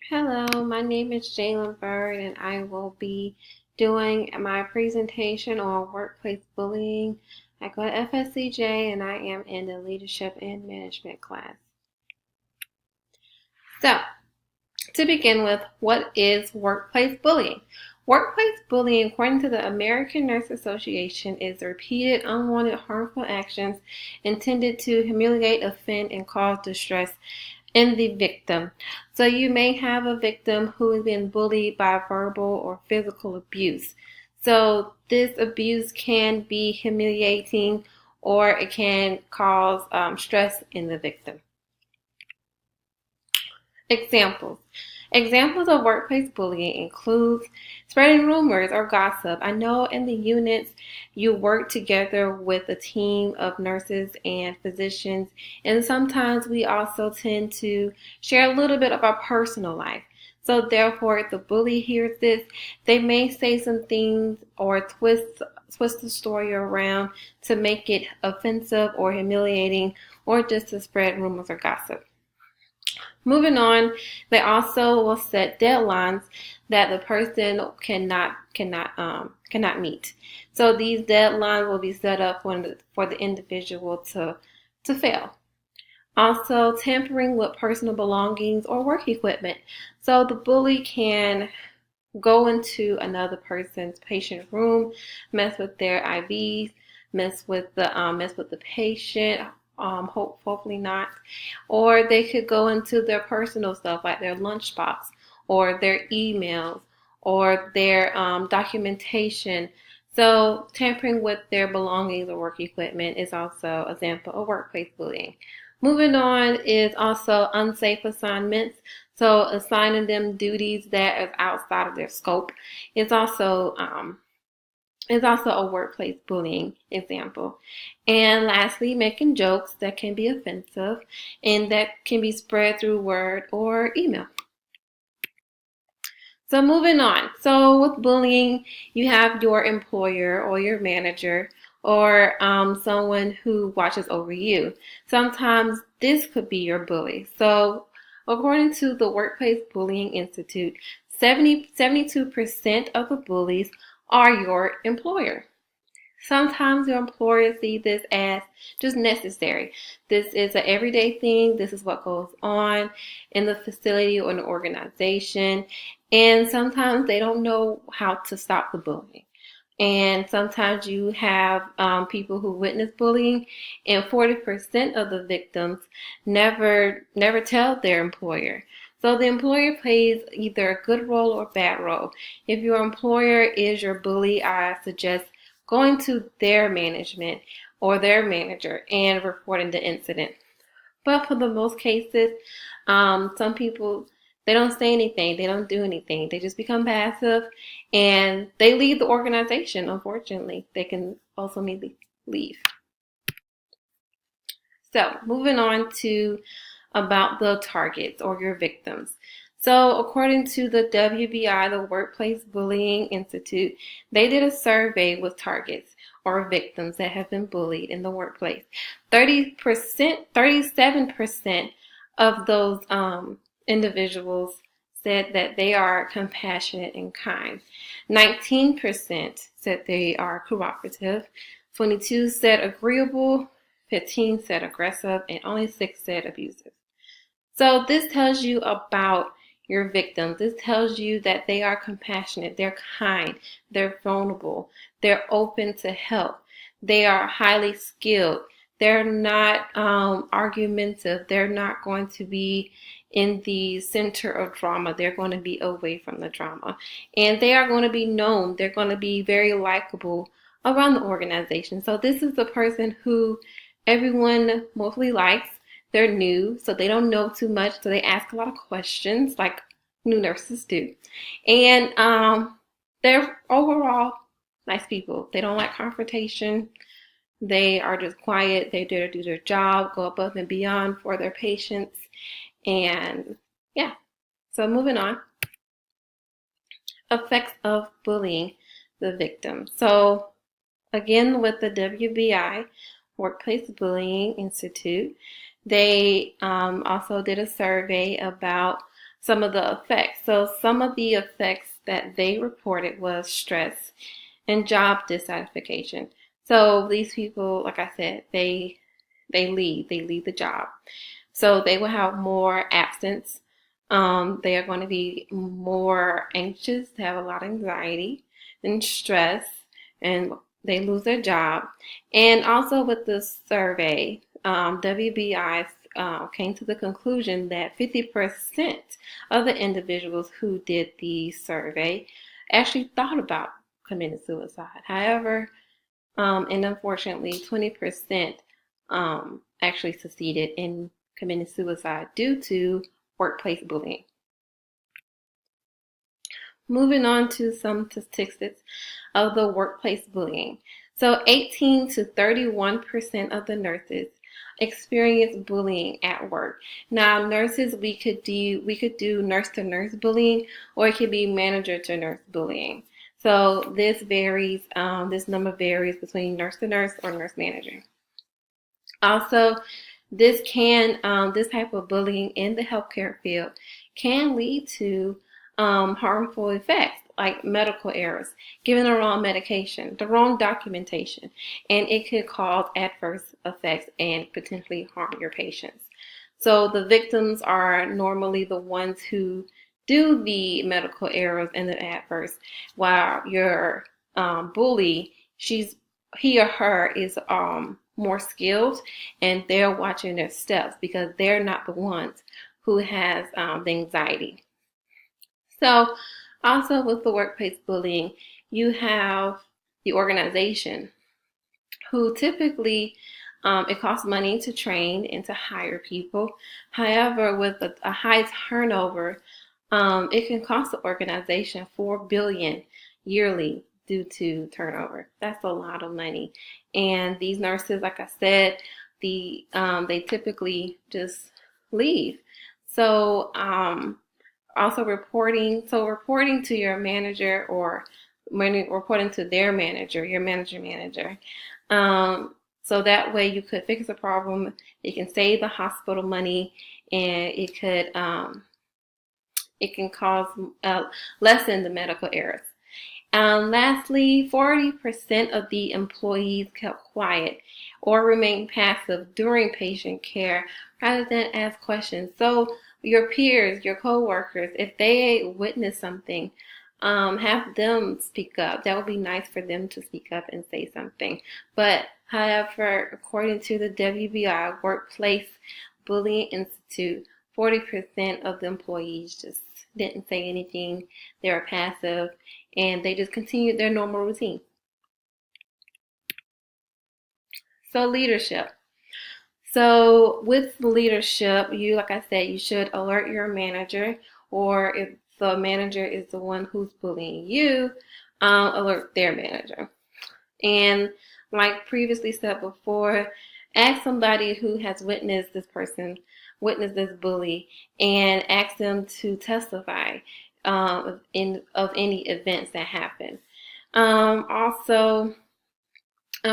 Hello, my name is Jalen Bird, and I will be doing my presentation on workplace bullying. I go to FSCJ, and I am in the leadership and management class. So, to begin with, what is workplace bullying? Workplace bullying, according to the American Nurse Association, is repeated, unwanted, harmful actions intended to humiliate, offend, and cause distress in the victim. So you may have a victim who has been bullied by verbal or physical abuse. So this abuse can be humiliating or it can cause stress in the victim. Examples. Examples of workplace bullying includes spreading rumors or gossip. I know in the units you work together with a team of nurses and physicians, and sometimes we also tend to share a little bit of our personal life. So therefore, if the bully hears this, they may say some things or twist the story around to make it offensive or humiliating or just to spread rumors or gossip. Moving on, they also will set deadlines that the person cannot meet. So these deadlines will be set up for the individual to fail. Also, tampering with personal belongings or work equipment. So the bully can go into another person's patient room, mess with their IVs, mess with the patient. Hopefully not. Or they could go into their personal stuff like their lunchbox or their emails or their documentation. So tampering with their belongings or work equipment is also an example of workplace bullying. Moving on is also unsafe assignments. So assigning them duties that is outside of their scope is also a workplace bullying example. And lastly, making jokes that can be offensive and that can be spread through word or email. So moving on. So with bullying, you have your employer or your manager or someone who watches over you. Sometimes this could be your bully. So according to the Workplace Bullying Institute, 72% of the bullies are your employer. Sometimes your employer sees this as just necessary. This is an everyday thing. This is what goes on in the facility or an organization. And sometimes they don't know how to stop the bullying. And sometimes you have people who witness bullying, and 40% of the victims never tell their employer. So the employer plays either a good role or a bad role. If your employer is your bully, I suggest going to their management or their manager and reporting the incident. But for the most cases, some people, they don't say anything, they don't do anything, they just become passive and they leave the organization. Unfortunately, they can also maybe leave. So moving on to about the targets or your victims. So according to the WBI, the Workplace Bullying Institute, they did a survey with targets or victims that have been bullied in the workplace. 37% of those individuals said that they are compassionate and kind. 19% said they are cooperative. 22 said agreeable. 15 said aggressive, and only 6 said abusive. So this tells you about your victims. This tells you that they are compassionate, they're kind, they're vulnerable, they're open to help, they are highly skilled, they're not argumentative, they're not going to be in the center of drama, they're going to be away from the drama. And they are going to be known, they're going to be very likable around the organization. So this is the person who everyone mostly likes. They're new, so they don't know too much, so they ask a lot of questions like new nurses do. And they're overall nice people. They don't like confrontation. They are just quiet. They dare to do their job, go above and beyond for their patients. And yeah, so moving on. Effects of bullying the victim. So again, with the WBI, Workplace Bullying Institute, they also did a survey about some of the effects. So some of the effects that they reported was stress and job dissatisfaction. So these people, like I said, they leave the job. So they will have more absence. They are going to be more anxious, to have a lot of anxiety and stress, and they lose their job. And also with the survey, WBI came to the conclusion that 50% of the individuals who did the survey actually thought about committing suicide. However, and unfortunately, 20% actually succeeded in committing suicide due to workplace bullying. Moving on to some statistics of the workplace bullying. So 18 to 31% of the nurses experience bullying at work. Now, nurses, we could do nurse to nurse bullying, or it could be manager to nurse bullying. So this varies. This number varies between nurse to nurse or nurse manager. Also, this type of bullying in the healthcare field can lead to harmful effects like medical errors, giving the wrong medication, the wrong documentation, and it could cause adverse effects and potentially harm your patients. So the victims are normally the ones who do the medical errors and the adverse, while your bully, he or her is more skilled, and they're watching their steps because they're not the ones who has the anxiety. So also with the workplace bullying, you have the organization who typically it costs money to train and to hire people. However, with a high turnover, it can cost the organization $4 billion yearly due to turnover. That's a lot of money. And these nurses, like I said, they typically just leave. So also reporting to your manager, or when reporting to their manager, your manager. So that way you could fix the problem, you can save the hospital money, and it can cause lessen the medical errors. Lastly, 40% of the employees kept quiet or remained passive during patient care rather than ask questions. So your peers, your co-workers, if they witness something, have them speak up. That would be nice for them to speak up and say something. But however, according to the WBI Workplace Bullying Institute, 40% of the employees just didn't say anything. They were passive, and they just continued their normal routine. So leadership. So with leadership, like I said, you should alert your manager, or if the manager is the one who's bullying you, alert their manager. And like previously said before, ask somebody who has witnessed this bully, and ask them to testify of any events that happen. Also,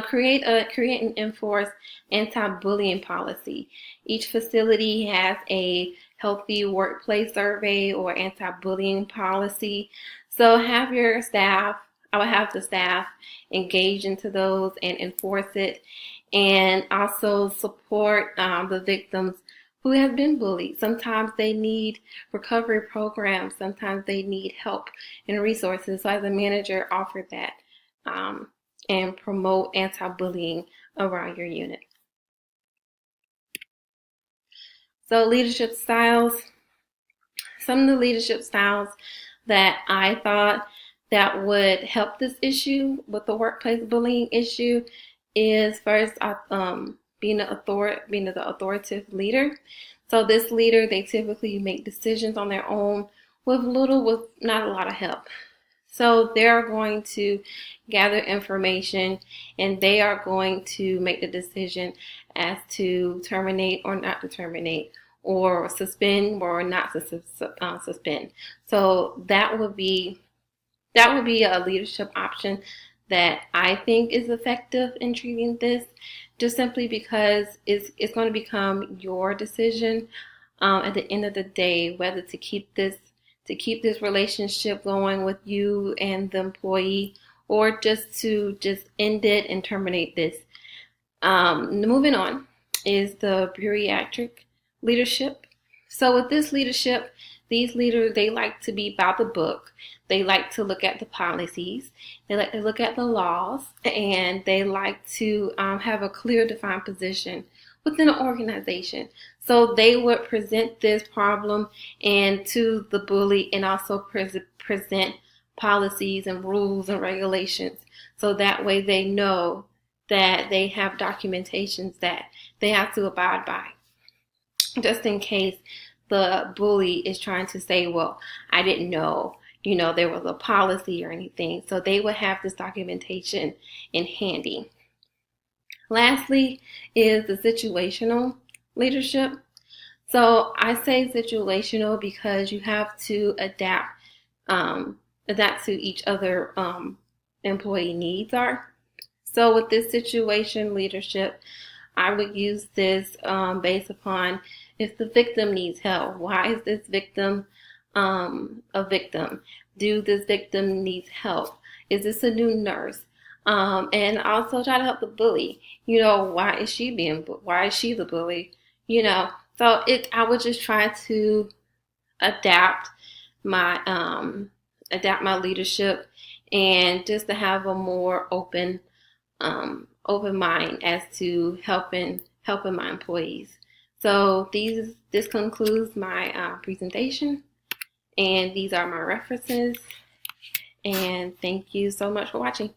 create and enforce anti-bullying policy. Each facility has a healthy workplace survey or anti-bullying policy. So have your staff, I would have the staff engage into those and enforce it, and also support the victims who have been bullied. Sometimes they need recovery programs. Sometimes they need help and resources. So as a manager, offer that and promote anti-bullying around your unit. So leadership styles. Some of the leadership styles that I thought that would help this issue with the workplace bullying issue is first being the authoritative leader. So this leader, they typically make decisions on their own with not a lot of help. So they're going to gather information, and they are going to make the decision as to terminate or not to terminate, or suspend or not to suspend. So that would be a leadership option that I think is effective in treating this, just simply because it's going to become your decision at the end of the day, whether to keep this relationship going with you and the employee, or just to end it and terminate this. Moving on is the bariatric leadership. So with this leadership, these leaders, they like to be by the book. They like to look at the policies. They like to look at the laws, and they like to have a clear, defined position within an organization. So they would present this problem and to the bully, and also present policies and rules and regulations. So that way they know that they have documentations that they have to abide by, just in case the bully is trying to say, well, I didn't know, there was a policy or anything. So they would have this documentation in handy. Lastly is the situational leadership. So I say situational because you have to adapt to each other employee needs are. So with this situation leadership, I would use this based upon if the victim needs help. Why is this victim a victim? Do this victim needs help? Is this a new nurse? And also try to help the bully. Why is she the bully? So I would just try to adapt my leadership, and just to have a more open mind as to helping my employees. So this concludes my presentation, and these are my references, and thank you so much for watching.